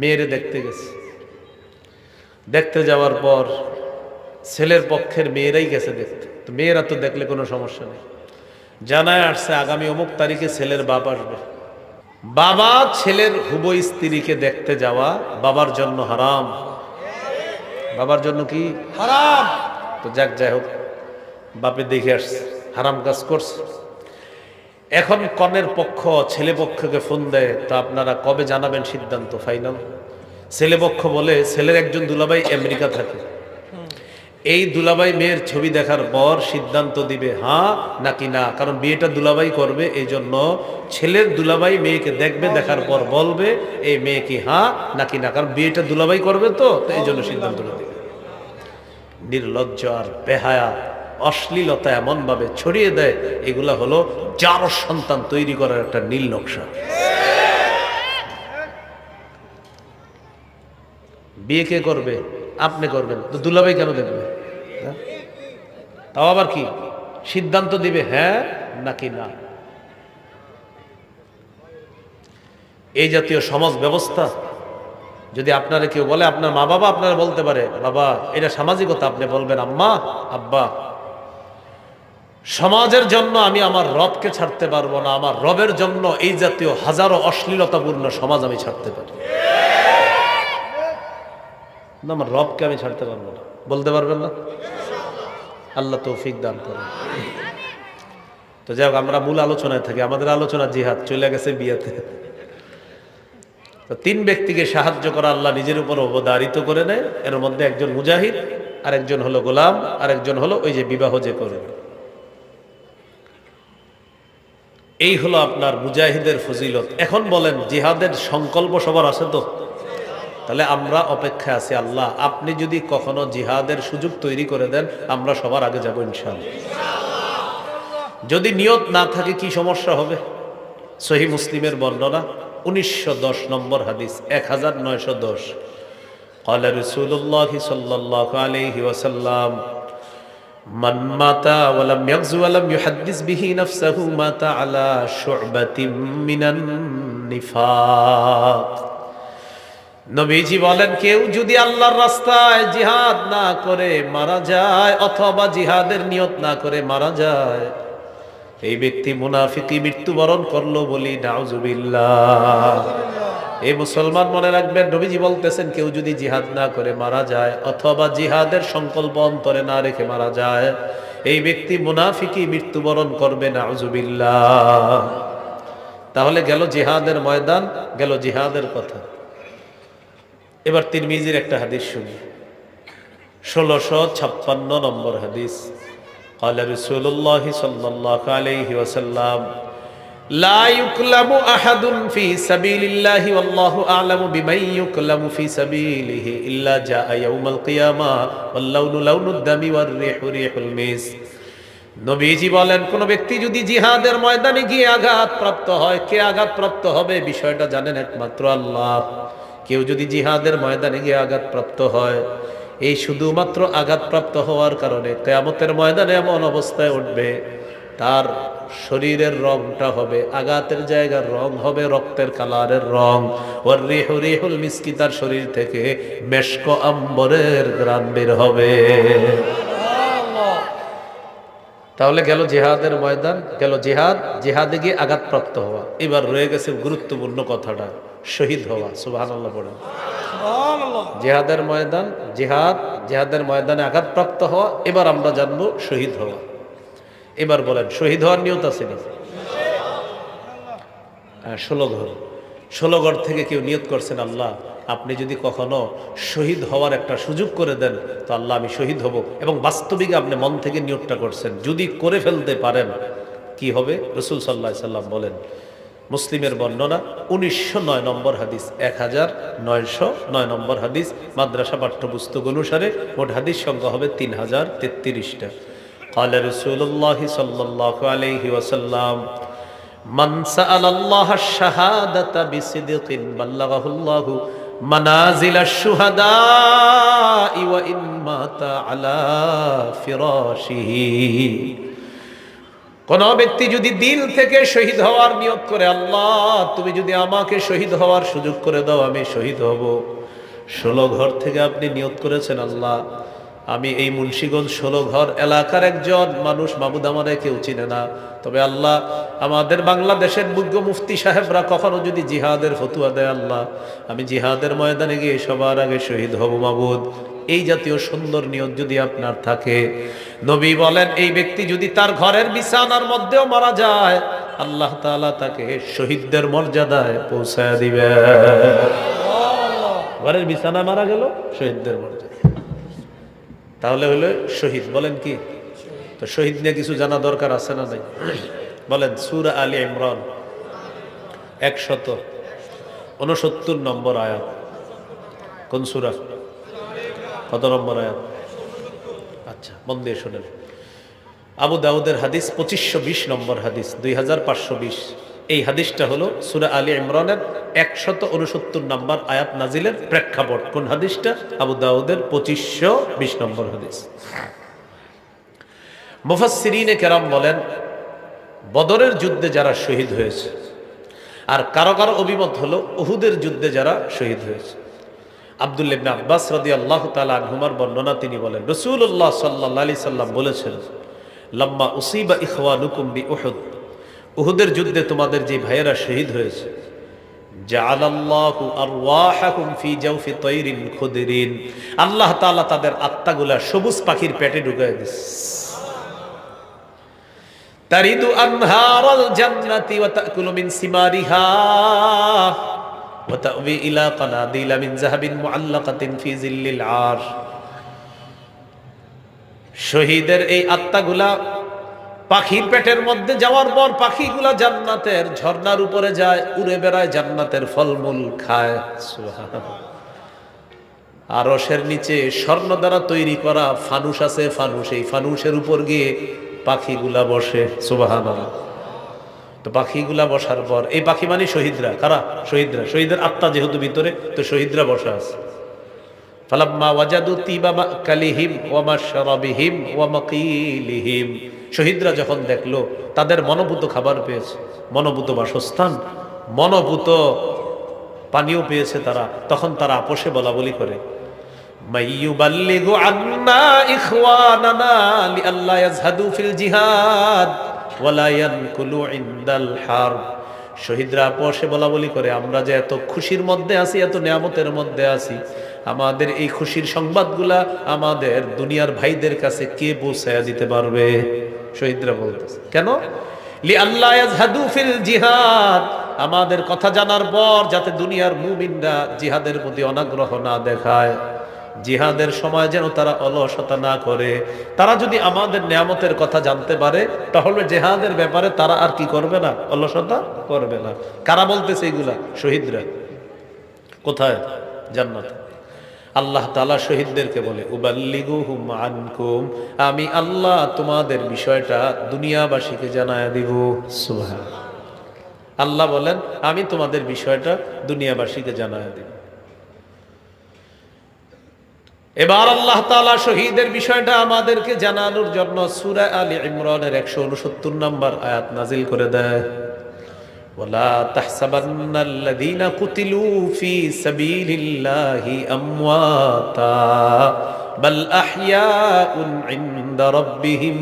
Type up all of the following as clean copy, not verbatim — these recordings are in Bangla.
মেয়েরে দেখতে গেছে। দেখতে যাওয়ার পর ছেলের পক্ষের মেয়েরাই গেছে দেখতে, তো মেয়েরা তো দেখলে কোনো সমস্যা নেই। জানায় আসছে আগামী অমুক তারিখে ছেলের বাপ আসবে। বাবা ছেলের হুবু স্ত্রীকে দেখতে যাওয়া বাবার জন্য হারাম। বাবার জন্য কি হারাম? তো যাই হোক, বাপে দেখে আসছে, হারাম কাজ করছে। এখন কনের পক্ষ ছেলে পক্ষকে ফোন দেয়, তো আপনারা কবে জানাবেন সিদ্ধান্ত ফাইনাল? ছেলে পক্ষ বলে ছেলের একজন দুলাভাই আমেরিকা থাকে, এই দুলাভাই মেয়ের ছবি দেখার পর সিদ্ধান্ত দিবে হ্যাঁ নাকি না। কারণ বিয়েটা দুলাভাই করবে, এই জন্য ছেলের দুলাভাই মেয়েকে দেখবে, দেখার পর বলবে এই মেয়ে কি হ্যাঁ নাকি না। কারণ বিয়েটা দুলাভাই করবে, তো এই জন্য সিদ্ধান্তটা দিবে। নির্লজ্জ আর বেহায়া অশ্লীলতা এমন ভাবে ছড়িয়ে দেয়, এগুলা হলো যার সন্তান তৈরি করার একটা নীল নকশা। বিয়ে কে করবে? আপনি করবেন, তো দুলাভাই কেন দেখবে? তাও আবার কি সিদ্ধান্ত দিবে হ্যাঁ নাকি না। এই জাতীয় সমাজ ব্যবস্থা যদি আপনারা কেউ বলে, আপনার মা বাবা আপনারা বলতে পারে বাবা এটা সামাজিকতা, আপনি বলবেন আম্মা আব্বা সমাজের জন্য আমি আমার রবকে ছাড়তে পারবো না, আমার রবের জন্য এই জাতীয় হাজারো অশ্লীলতাপূর্ণ সমাজ আমি ছাড়তে পারি না, আমার রবকে আমি ছাড়তে পারবো না। বলতে পারবেন না? আল্লাহ তৌফিক দান করেন। তো যাই হোক, আমরা মূল আলোচনায় থাকি। আমাদের আলোচনা জিহাদ চলে গেছে বিয়েতে। তো তিন ব্যক্তিকে সাহায্য করা আল্লাহ নিজের উপর অবধারিত করে নেয়। এর মধ্যে একজন মুজাহিদ, আর একজন হলো গোলাম, আর একজন হলো ওই যে বিবাহ যে করে। এই হলো আপনার মুজাহিদের ফজিলত। এখন বলেন জিহাদের সংকল্প সবার আছে তো? তাহলে আমরা অপেক্ষায় আছি। আল্লাহ আপনি যদি কখনো জিহাদের সুযোগ তৈরি করে দেন, আমরা সবার আগে যাব ইনশাআল্লাহ। যদি নিয়ত না থাকে কি সমস্যা হবে? সহিহ মুসলিমের বর্ণনা 1910 নম্বর হাদিস, 1910। قال رسول الله صلى الله عليه وسلم من مات ولم يغزو ولم يحدث به نفسه مات على شعبة من النفاق। নবীজি বলেন, কেউ যদি আল্লাহর রাস্তায় জিহাদ না করে মারা যায়, অথবা জিহাদের নিয়ত না করে মারা যায়, এই ব্যক্তি মুনাফিকি মৃত্যুবরণ করলো বলি নাউজুবিল্লাহ। এই মুসলমান মনে রাখবেন, নবীজি বলতেছেন কেউ যদি জিহাদ না করে মারা যায়, অথবা জিহাদের সংকল্প অন্তরে না রেখে মারা যায়, এই ব্যক্তি মুনাফিকি মৃত্যুবরণ করবে নাউজুবিল্লাহ। তাহলে গেল জিহাদের ময়দান, গেল জিহাদের কথা। এবার তিরমিজির একটা হাদিস শুনি, 1656 নম্বর হাদিস। قال رسول الله صلى الله عليه وسلم لا يكلم أحد في سبيل الله والله أعلم بمن يكلم في سبيله إلا جاء يوم القيامة واللون لون الدم والريح ريح المسك। নবীজি বলেন, কোন ব্যক্তি যদি জিহাদের ময়দানে গিয়ে আঘাতপ্রাপ্ত হয়, কে আঘাতপ্রাপ্ত হবে বিষয়টা জানেন একমাত্র আল্লাহ। কেউ যদি জিহাদের ময়দানে গিয়ে আঘাতপ্রাপ্ত হয়, এই শুধুমাত্র আঘাতপ্রাপ্ত হওয়ার কারণে কিয়ামতের ময়দানে এমন অবস্থায় উঠবে, তার শরীরের রংটা হবে, আঘাতের জায়গার রং হবে রক্তের কালারের রং। ওর রিহু রিহুল মিসকি, তার শরীর থেকে মেশক আম্বরের ঘ্রাণ বের হবে। তাহলে গেল জিহাদের ময়দান, গেল জিহাদ, জিহাদে গিয়ে আঘাতপ্রাপ্ত হওয়া। এবার রয়ে গেছে গুরুত্বপূর্ণ কথাটা, শহীদ হওয়া। সুবহানাল্লাহ পড়েন। জিহাদের ময়দান, জিহাদ, জিহাদের ময়দানে আঘাতপ্রাপ্ত হওয়া। এবার আমরা জানবো শহীদ হওয়া। এবার বলেন শহীদ হওয়ার নিয়ত আছে না? 16 ঘর, 16 ঘর থেকে কেউ নিয়ত করছেন, আল্লাহ আপনি যদি কখনো শহীদ হওয়ার একটা সুযোগ করে দেন, তো আল্লাহ আমি শহীদ হব। এবং বাস্তবিক আপনি মন থেকে নিয়তটা করছেন, যদি করে ফেলতে পারেন কি হবে? রাসূল সাল্লাল্লাহু আলাইহি সাল্লাম বলেন, মুসলিমের বর্ণনা 1909 নম্বর হাদিস, 1909 নম্বর হাদিস। মাদ্রাসা পাঠ্যপুস্তক অনুসারে মোট হাদিস সংখ্যা হবে 3033টা। قال رسول الله صلى الله عليه وسلم من سأل الله الشهادة بصدق بلغه الله منازل الشهداء وإن مات على فراشه কোন ব্যক্তি যদি দিল থেকে শহীদ হওয়ার নিয়ত করে, আল্লাহ তুমি যদি আমাকে শহীদ হওয়ার সুযোগ করে দাও, আমি শহীদ হব। 16 ঘর থেকে আপনি নিয়ত করেছেন, আল্লাহ আমি এই মুন্সিগঞ্জ 16 ঘর এলাকার একজন মানুষ, মাবুদ আমারে কেউ চিনে না, তবে আল্লাহ আমাদের বাংলাদেশের মুখ্য মুফতি সাহেবরা কখনো যদি জিহাদের ফতুয়া দেয়, আল্লাহ আমি জিহাদের ময়দানে গিয়ে সবার আগে শহীদ হব মাবুদ। এই জাতীয় সুন্দর নিয়ত যদি আপনার থাকে, নবী বলেন এই ব্যক্তি যদি তার ঘরের বিছানার মধ্যেও মারা যায়, আল্লাহ তাআলা তাকে শহীদদের মর্যাদায় পৌঁছায় দিবে। ঘরের বিছানা মারা গেল, শহীদদের মর্যাদা, তাহলে হলো শহীদ। বলেন কি? তো শহীদ নিয়ে কিছু জানা দরকার আছে না নাই? বলেন। সূরা আলী ইমরান 169 নম্বর আয়াত। কোন সূরা? কত নম্বর আয়াত? আচ্ছা, মন দিয়ে শোনেন। আবু দাউদের হাদিস 2520 নম্বর হাদিস, 2520। এই হাদিসটা হলো সূরা আলী ইমরানের 169 নম্বর আয়াত নাজিলের প্রেক্ষাপট। কোন হাদিসটা? আবু দাউদের 2520 নম্বর হাদিস। মুফাসসিরিনে কেরাম বলেন, বদরের যুদ্ধে যারা শহীদ হয়েছে, আর কারো কারো অভিমত হলো উহুদের যুদ্ধে যারা শহীদ হয়েছে। আব্দুল্লাহ ইবনে আব্বাস রাদিয়াল্লাহু তাআলা আনহুমার বর্ণনা, তিনি বলেন রাসূলুল্লাহ সাল্লাল্লাহু আলাইহি সাল্লাম বলেছেন, লাম্মা উসিবা ইখওয়ানুকুম বিউহুদ, উহুদের যুদ্ধে তোমাদের যে ভাইয়েরা শহীদ হয়েছে, জাআলাল্লাহু আরওয়াহাকুম ফি জাওফি তায়রিন খুদরিন, আল্লাহ তাআলা তাদের আত্মাগুলা সবুজ পাখির পেটে ঢুকায় দিয়েছে। তারিদু আনহারাল জান্নাতি ওয়া তাকুলু মিন সিমারিহা ওয়া তা'ওয়ি ইলা কানাদিলা মিন যাহাবিন মুআল্লাকাতিন ফি জিল্লিল আরশ। শহীদের এই আত্মাগুলা পাখির পেটের মধ্যে যাওয়ার পর পাখিগুলা জান্নাতের ঝর্ণার উপরে যায়, উড়ে বেড়ায়, জান্নাতের ফলমূল খায়। সুবহানাল্লাহ। আরশের নিচে স্বর্ণ দ্বারা তৈরি করা ফানুস আছে, ফানুস, এই ফানুসের উপর গিয়ে পাখিগুলা বসে। সুবহানাল্লাহ। তো পাখিগুলা বসার পর, এই পাখি মানে শহীদরা। কারা? শহীদরা। শহীদের আত্মা যেহেতু ভিতরে, তো শহীদরা বসা আছে। ফালাম্মা ওয়াজাদু তিবা মাকালিহিম ওয়া মাশরাবিহিম ওয়া মাকিলিহিম, শহীদরা যখন দেখলো তাদের মনোভূত খাবার পেয়েছে, মনোভূত বাসস্থান, মনোভূত পানীয় পেয়েছে তারা, তখন তারা আপোষে বলা বলি করে, মাইয়ুবাল্লিগু আন্না ইখওয়ানানা লিআল্লা ইয়াজহাদু ফিল জিহাদ ওয়া লা ইয়ানকুলু ইনদাল হারব। শহীদরা আপোষে বলা বলি করে, আমরা যে এত খুশির মধ্যে আছি, এত নিয়ামতের মধ্যে আছি, আমাদের এই খুশির সংবাদগুলা আমাদের দুনিয়ার ভাইদের কাছে কে পৌঁছায়া দিতে পারবে? শহীদরা বলতেছে। কেন? লিআল্লা ইয়াজহাদু ফিল জিহাদ, আমাদের কথা জানার পর যাতে দুনিয়ার মুমিনরা জিহাদের প্রতি অনাগ্রহ না দেখায়, জিহাদের সময় যেন তারা অলসতা না করে। তারা যদি আমাদের নিয়ামতের কথা জানতে পারে, তাহলে জিহাদের ব্যাপারে তারা আর কি করবে না? অলসতা করবে না। কারা বলতেছে এগুলা? শহীদরা। কোথায়? জান্নাতে। আল্লাহ তাআলা শহীদদেরকে বলে, উবাল্লিগুহুম আনকুম, আমি আল্লাহ তোমাদের বিষয়টা দুনিয়াবাসীকে জানায়া দিব। সুবহানাল্লাহ। আল্লাহ বলেন, আমি তোমাদের বিষয়টা দুনিয়াবাসীকে জানায়া দিব। এবার আল্লাহ তাআলা শহীদের বিষয়টা আমাদেরকে জানানোর জন্য সূরা আলী ইমরানের 169 নম্বর আয়াত নাজিল করে দেয়, ওয়ালা তাহসাবান্নাল্লাযীনা কুতিলু ফি সাবিলিল্লাহি আমওয়াতা বাল আহইয়াউন ইনদা রাব্বিহিম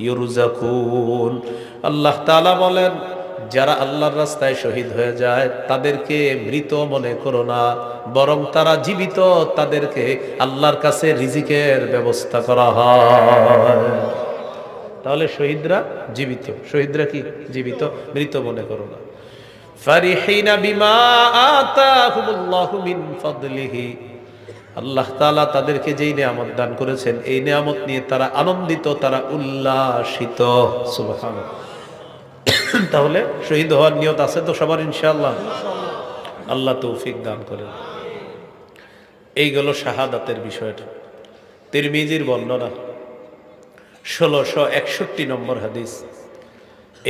ইউরযাকুন। আল্লাহ তাআলা বলেন, যারা আল্লাহর রাস্তায় শহীদ হয়ে যায় তাদেরকে মৃত মনে করো না, বরং তারা জীবিত, তাদেরকে আল্লাহর কাছে রিজিকের ব্যবস্থা করা হয়। তাহলে শহীদরা জীবিত। শহীদরা কি? জীবিত। মৃত মনে করো না। ফারিহিনা বিমা আতাহুমুল্লাহু মিন ফাদলিহি, আল্লাহ তাআলা তাদেরকে যেই নিয়ামত দান করেছেন, এই নিয়ামত নিয়ে তারা আনন্দিত, তারা উল্লাসিত। সুবহানাল্লাহ। তাহলে শহীদ হওয়ার নিয়ত আছে তো সবার ইনশাআল্লাহ? আল্লাহ তৌফিক দান করেন। এই গেল শাহাদাতের বিষয়টা। তিরমিজির বর্ণনা 1661 নম্বর হাদিস।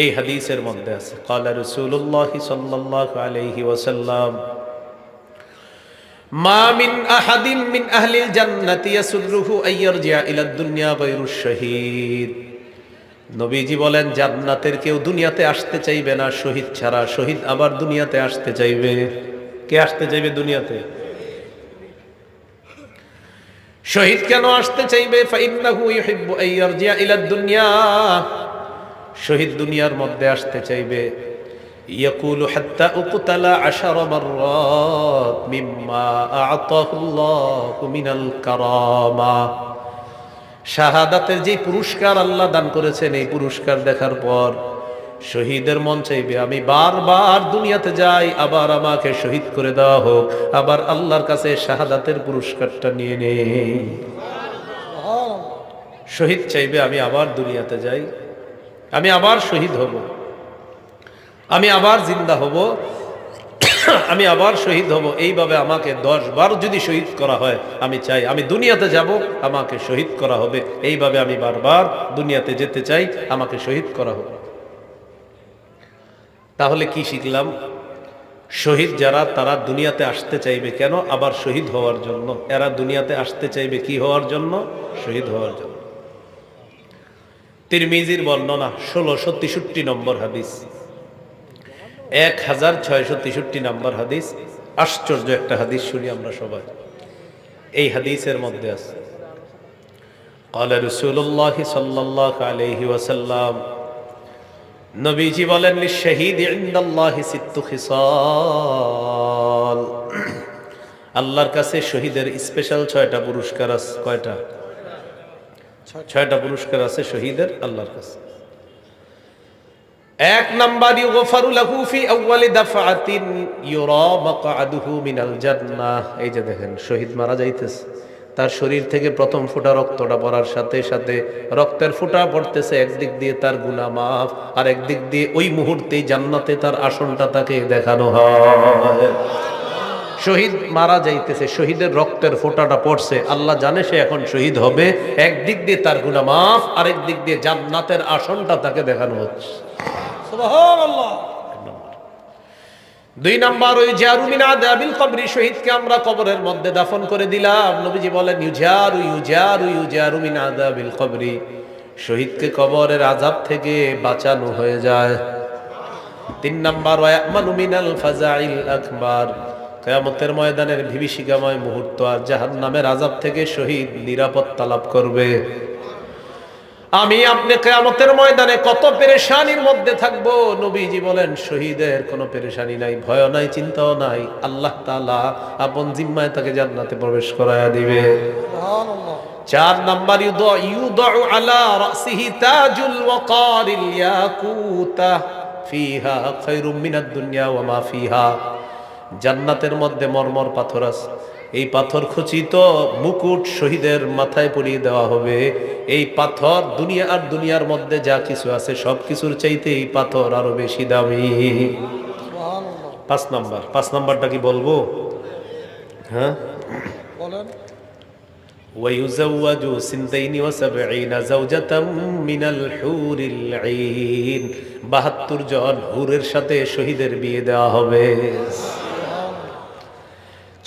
এই হাদিসের মধ্যে আছে, ক্বালা রাসূলুল্লাহ সাল্লাল্লাহু আলাইহি ওয়াসাল্লাম, মা মিন আহাদিন মিন আহলিল জান্নাতি ইয়াসুররুহু আইয়ারজিআ ইলা দুনিয়া গায়রুশ শাহীদ। নবীজি বলেন জান্নাতের কেউ দুনিয়াতে আসতে চাইবে না শহীদ ছাড়া, শহীদ আবার দুনিয়াতে আসতে চাইবে। কে আসতে চাইবে দুনিয়াতে? শহীদ কেন আসতে চাইবে? ফাইন্নাহু ইউহিব্বু আন ইয়ারজিআ ইলা দুনিয়া, শহীদ দুনিয়ার মধ্যে আসতে চাইবে। ইয়াকুলু হাত্তা উকতালা 10 মাররাত মিম্মা আ'তাহুল্লাহু মিনাল কারামা, শাহাদাতের যে পুরস্কার আল্লাহ দান করেছেন এই পুরস্কার দেখার পর শহীদের মন চাইবে আমি বারবার দুনিয়াতে যাই, আবার আমাকে শহীদ করে দেওয়া হোক, আবার আল্লাহর কাছে শাহাদাতের পুরস্কারটা নিয়ে নেই। শহীদ চাইবে আমি আবার দুনিয়াতে যাই, আমি আবার শহীদ হব, আমি আবার জিন্দা হব, আমি আবার শহীদ হব। এইভাবে আমাকে 10 বার যদি শহীদ করা হয় আমি চাই আমি দুনিয়াতে যাব, আমাকে শহীদ করা হবে। এইভাবে আমি বারবার দুনিয়াতে যেতে চাই, আমাকে শহীদ করা হবে। তাহলে কি শিখলাম? শহীদ যারা তারা দুনিয়াতে আসতে চাইবে কেন? আবার শহীদ হওয়ার জন্য। এরা দুনিয়াতে আসতে চাইবে কি হওয়ার জন্য? শহীদ হওয়ার জন্য। তিরমিজির বর্ণনা 1663 নম্বর হাদিস, 1663 নম্বর হাদিস। আশ্চর্য একটা হাদিস শুনি আমরা সবাই। এই হাদিসের মধ্যে আছে قال رسول الله صلى الله عليه وسلم, নবীজি বলেন লিশহীদ ইনদাল্লাহি সিত্তু খিসাল, আল্লাহর কাছে শহীদের স্পেশাল 6টা পুরস্কার আছে। কয়টা? 6টা পুরস্কার আছে শহীদের আল্লাহর কাছে। 1 নাম্বার ইউগফারু লাহু ফি আউয়ালি দাফআতিন ইউরা মাকআদুহু মিনাল জান্নাহ। এই যে দেখেন শহীদ মারা যাইতেছে, তার শরীর থেকে প্রথম ফোঁটা রক্তটা পড়ার সাথে সাথে রক্তের ফোঁটা পড়তেছে, একদিক দিয়ে তার গুনাহ মাফ, আর একদিক দিয়ে ওই মুহূর্তেই জান্নাতে তার আসনটা তাকে দেখানো হয়। শহীদ মারা যাইতেছে, শহীদের রক্তের ফোঁটাটা পড়ছে, আল্লাহ জানে সে এখন শহীদ হবে। একদিক দিয়ে তার গুনাহ মাফ, আরেক দিক দিয়ে জান্নাতের আসনটা তাকে দেখানো হচ্ছে। সুবহানাল্লাহ। 2 নাম্বার ওই জারু মিন আযাবিল কবরি, শহীদকে আমরা কবরের মধ্যে দাফন করে দিলাম। নবীজি বলেন ইউজারু ইউজারু ইউজারু মিন আযাবিল কবরি, শহীদকে কবরের আযাব থেকে বাঁচানো হয়ে যায়। 3 নাম্বার ওয়া ইয়ামানু মিনাল ফাজাইল আকবার, কিয়ামতের ময়দানের বিভীষিকাময় মুহূর্ত আর জাহান্নামের আযাব থেকে শহীদ নিরাপত্তা লাভ করবে। আমি আপনি কিয়ামতের ময়দানে কত পেরেশানির মধ্যে থাকবো, নবীজি বলেন শহীদের কোনো পেরেশানি নাই, ভয় নাই, চিন্তাও নাই। আল্লাহ তাআলা আপন জিম্মায় তাকে জান্নাতে প্রবেশ করায়া দিবে। সুবহানাল্লাহ। 4 নাম্বার ইউদাউ আলা রাসিহি তাজুল ওয়াকারিল ইয়াকুতা ফিহা খায়রুম মিনাদ দুনিয়া ওয়া মা ফিহা, জান্নাতের মধ্যে মরমর পাথর আছে, এই পাথর খচিত মুকুট শহীদের মাথায় পরিয়ে দেওয়া হবে। এই পাথর দুনিয়া আর দুনিয়ার মধ্যে যা কিছু আছে সব কিছুর চাইতে এই পাথর আরো বেশি দামি। 5 নাম্বারটা কি বলবো? হ্যাঁ বলেন। ওয়ায়ুযাওয়াজু সিনতাইনি ওয়া সাবঈনা যাওজাতাম মিনাল হুরিল আইন, 72 জন হুরের সাথে শহীদের বিয়ে দেওয়া হবে।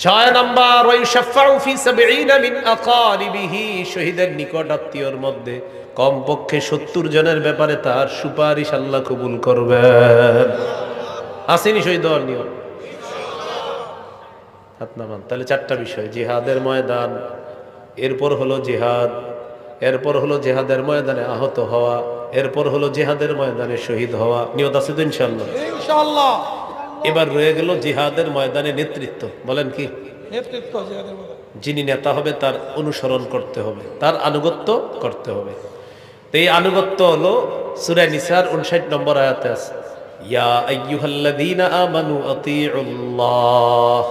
6 নাম্বার ওয়ায়ুশাফাউ ফি 70 মিন আকারিবিহি, শহীদের নিকট আত্মীয়র মধ্যে কমপক্ষে 70 জনের ব্যাপারে তার সুপারিশ আল্লাহ কবুল করবেন। আসেনি শহীদ হওয়ার নিয়ম? হাত নামান। তাহলে 4টা বিষয়, জিহাদের ময়দান, এরপর হলো জিহাদ, এরপর হলো জিহাদের ময়দানে আহত হওয়া, এরপর হলো জিহাদের ময়দানে শহীদ হওয়া। নিয়ত আছে তো ইনশাআল্লাহ? ইনশাআল্লাহ। এবার রয়ে গেল জিহাদের ময়দানে নেতৃত্ব। বলেন কি? নেতৃত্ব। যিনি নেতা হবে তার অনুসরণ করতে হবে, তার আনুগত্য করতে হবে। তো এই আনুগত্য হলো সূরা নিসার 59 নম্বর আয়াতে আছে, ইয়া আইয়ুহাল্লাযীনা আমানু আতিউল্লাহ,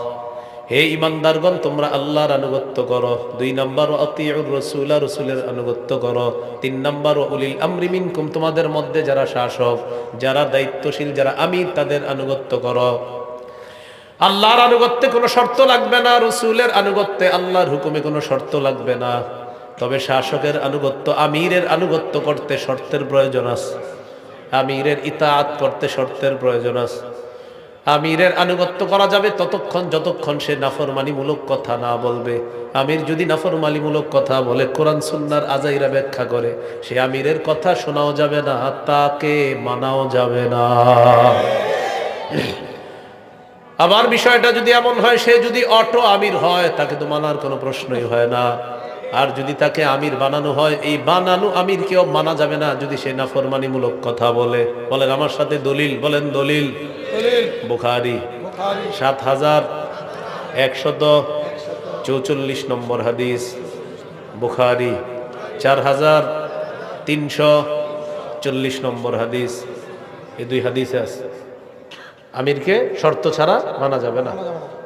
হে ইমানদারগণ তোমরা আল্লাহর আনুগত্য করো। 2 নাম্বার আতিউর রাসূল, রাসূলের আনুগত্য করো। 3 নাম্বার উলিল আমরি মিনকুম, তোমাদের মধ্যে যারা শাসক, যারা দায়িত্বশীল, যারা আমির, তাদের আনুগত্য করো। আল্লাহর আনুগত্যে কোনো শর্ত লাগবে না, রাসূলের আনুগত্যে আল্লাহর হুকুমে কোনো শর্ত লাগবে না। তবে শাসকের আনুগত্য, আমিরের আনুগত্য করতে শর্তের প্রয়োজন আছে, আমিরের ইতাআত করতে শর্তের প্রয়োজন আছে। আমিরের আনুগত্য করা যাবে ততক্ষণ যতক্ষণ সে নাফরমানিমূলক কথা না বলবে। আমির যদি নাফরমানিমূলক কথা বলে, কোরআন সুন্নাহর আজাইরা ব্যাখ্যা করে, সে আমিরের কথা শোনাও যাবে না, তাকে মানাও যাবে না। আবার বিষয়টা যদি এমন হয়, সে যদি অটো আমির হয়, তাকে তো মানার কোনো প্রশ্নই হয় না। আর যদি তাকে আমির বানানো হয়, এই বানানো আমিরকেও মানা যাবে না যদি সে নাফরমানিমূলক কথা বলে। বলেন আমার সাথে দলিল, বলেন দলিল। বুখারী ৭,১44 নম্বর হাদিস, বুখারী ৪,৩40 নম্বর হাদিস। এই দুই হাদিসে আছে আমিরকে শর্ত ছাড়া মানা যাবে না।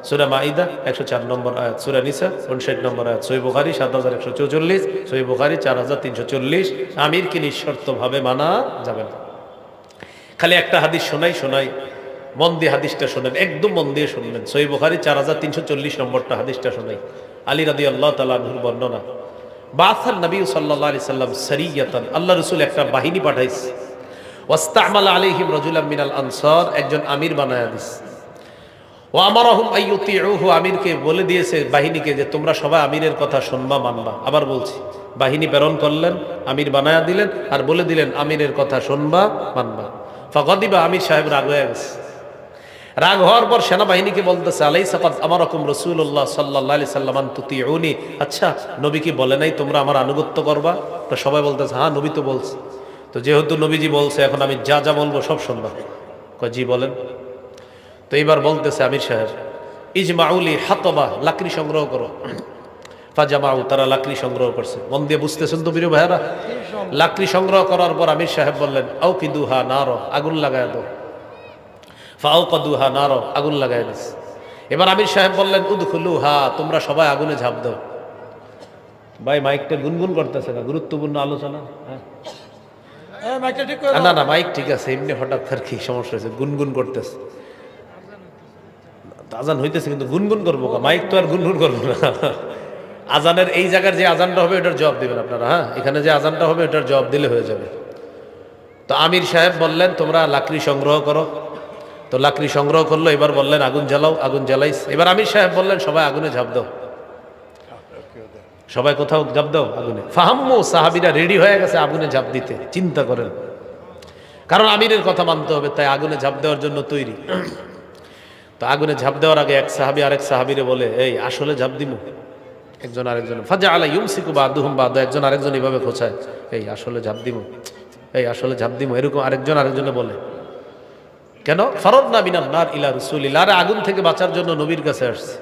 সূরা মাইদা ১০৪ নম্বর আয়াত, সূরা নিসা ৫৯ নম্বর আয়াত, সহিহ বুখারী ৭,১৪৪, সহিহ বুখারী ৪,৩৪০। আমিরকে নিঃশর্তভাবে মানা যাবে না। খালি একটা হাদিস শোনাই, মন দিয়ে হাদিসটা শোনেন, একদম মন দিয়ে শুনবেন। সহিহ বুখারী ৪,৩৪০ নম্বরটা হাদিসটা শোনাই। আলী রাদিয়াল্লাহু তাআলা আনহুর বর্ণনা। বাসান নবী সাল্লাল্লাহু আলাইহি সাল্লাম সারিয়াতান, আল্লাহ রাসূল একটা বাহিনী পাঠাইছে। ওয়াস্তামালা আলাইহিম রাজুলাম মিনাল আনসার, একজন আমির বানায়া দিস। ওয়া আমারাহুম আইয়ুতিউহু, আমিরকে বলে দিয়েছে বাহিনীকে যে তোমরা সবাই আমিরের কথা শুনবা, মানবা। আবার বলছি, বাহিনী প্রেরণ করলেন, আমির বানায়া দিলেন, আর বলে দিলেন আমিরের কথা শুনবা, মানবা। ফাগাদিবা, আমির সাহেব রাগ হয়ে গেছে। রাগ হওয়ার পর সেনাবাহিনীকে বলতেছে, আলাইসা কাদ আমারাকুম রাসূলুল্লাহ সাল্লাল্লাহু আলাইহি সাল্লাম আন তুতিউনি, আচ্ছা নবী কি বলে নাই তোমরা আমার আনুগত্য করবা? তো সবাই বলতেছে হ্যাঁ নবী তো বলছে। তো যেহেতু নবীজি বলছে, এখন আমি যা যা বলবো সব শুনবা। কয় জি বলেন। তো এইবার বলতেছে আমির সাহেব, ইজমাউলি হাতবা, লাকড়ি সংগ্রহ করো। ফাজামাউ, তারা লাকড়ি সংগ্রহ করছে। মন দিয়ে বুঝতেছেন তো প্রিয় ভাইয়েরা? লাকড়ি সংগ্রহ করার পর আমির সাহেব বললেন, আউকিদুহা নার, আগুন লাগায় দাও। ফাউকাদুহা নার, আগুন লাগায় দিস। এবার আমির সাহেব বললেন, উদখুলুহা, তোমরা সবাই আগুনে ঝাঁপ দাও। ভাই মাইকটা গুনগুন করতেছে না, গুরুত্বপূর্ণ আলোচনা। না না, মাইক ঠিক আছে, এমনি হঠাৎ আর কি সমস্যা হয়েছে, গুনগুন করতেছে। আজান হইতেছে কিন্তু গুনগুন করবো, মাইক তো আর গুনগুন করবো না। আজানের এই জায়গার যে আজানটা হবে ওটার জবাব দিবেন আপনারা। হ্যাঁ, এখানে যে আজানটা হবে ওটার জবাব দিলে হয়ে যাবে। তো আমির সাহেব বললেন তোমরা লাকড়ি সংগ্রহ করো। তো লাকড়ি সংগ্রহ করলো। এবার বললেন আগুন জ্বালাও, আগুন জ্বালাইস। এবার আমির সাহেব বললেন সবাই আগুনে ঝাঁপ দাও। সবাই কোথাও ঝাঁপ দাও আগুনে। ফাহাম্মু, সাহাবীরা রেডি হয়ে গেছে আগুনে ঝাঁপ দিতে। চিন্তা করেন, কারণ আমিরের কথা মানতে হবে, তাই আগুনে ঝাঁপ দেওয়ার জন্য তৈরি। তো আগুনে ঝাঁপ দেওয়ার আগে এক সাহাবী আরেক সাহাবীরে বলে, এই আসলে ঝাঁপ দিমু? একজন আরেকজন, ফাজাআলা ইউমসিকু বাদুহুম বাদা, একজন আরেকজন এইভাবে খোঁচায়, এই আসলে ঝাঁপ দিমু, এই আসলে ঝাঁপ দিমু, এরকম আরেকজন আরেকজনে বলে। কেন? ফারাদনা মিনান নার ইলা রাসূলিল্লাহ, আরে আগুন থেকে বাঁচার জন্য নবীর কাছে আসছে,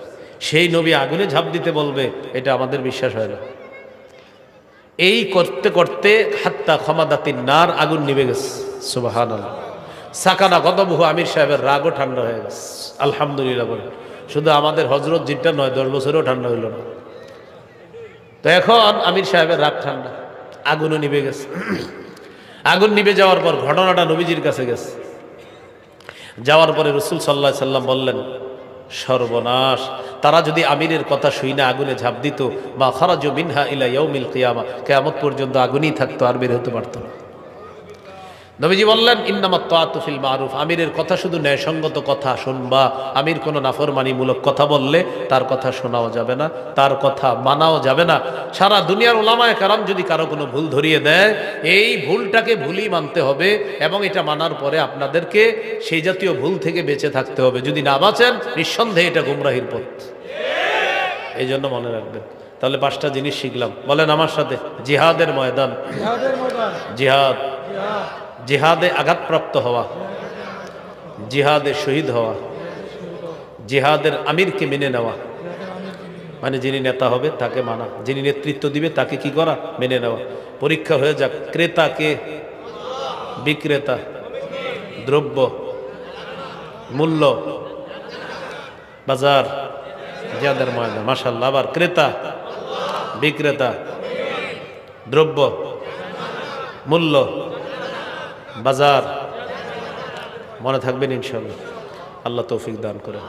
সেই নবী আগুনে ঝাঁপ দিতে বলবে, এটা আমাদের বিশ্বাস হয় না। এই করতে করতে হাত্তা খামাদাতিন নার, আগুন নিভে গেছে। সুবহানাল্লাহ। সাকানা গদবহু, আমির সাহেবের রাগও ঠান্ডা হয়ে গেছে। আলহামদুলিল্লাহ বলে। শুধু আমাদের হযরত জিটটা নয়, 10 বছরেও ঠান্ডা হইল না। তো এখন আমির সাহেবের রাগ ঠান্ডা, আগুনও নিভে গেছে। আগুন নিভে যাওয়ার পর ঘটনাটা নবীজির কাছে গেছে। যাওয়ার পরে রাসূল সাল্লাল্লাহু আলাইহি সাল্লাম বললেন, সর্বনাশ, তারা যদি আমিরের কথা শুই না আগুনে ঝাঁপ দিত, মা খারাজু মিনহা ইলা ইয়াউমিল কিয়ামা, কিয়ামত পর্যন্ত আগুনই থাকতো, আর বের হতে পারতো না। নবীজি বললেন, ইন্নামাত তাআতু ফিল মারুফ, আমিরের কথা শুধু ন্যায়সঙ্গত কথা শুনবা। আমির কোনো নাফরমানিমূলক কথা বললে তার কথা শোনাও যাবে না, তার কথা মানাও যাবে না। সারা দুনিয়ার উলামায়ে কেরাম যদি কারো কোনো ভুল ধরিয়ে দেয়, এই ভুলটাকে ভুলই মানতে হবে, এবং এটা মানার পরে আপনাদেরকে সেই জাতীয় ভুল থেকে বেঁচে থাকতে হবে। যদি না বাঁচেন, নিঃসন্দেহে এটা গুমরাহির পথ। এই জন্য মনে রাখবেন। তাহলে 5টা জিনিস শিখলাম, বলেন আমার সাথে। জিহাদের ময়দান, জিহাদ, জিহাদে আঘাতপ্রাপ্ত হওয়া, জিহাদে শহীদ হওয়া, জিহাদের আমিরকে মেনে নেওয়া, মানে যিনি নেতা হবে তাকে মানা, যিনি নেতৃত্ব দিবে তাকে কি করা? মেনে নেওয়া। পরীক্ষা হয়ে যাক, ক্রেতা কে? বিক্রেতা। দ্রব্য, মূল্য, বাজার, জিহাদের ময়দান। মাশাআল্লাহ। আবার ক্রেতা, বিক্রেতা, দ্রব্য, মূল্য, বাজার। মনে থাকবেন ইনশাআল্লাহ। আল্লাহ তৌফিক দান করেন।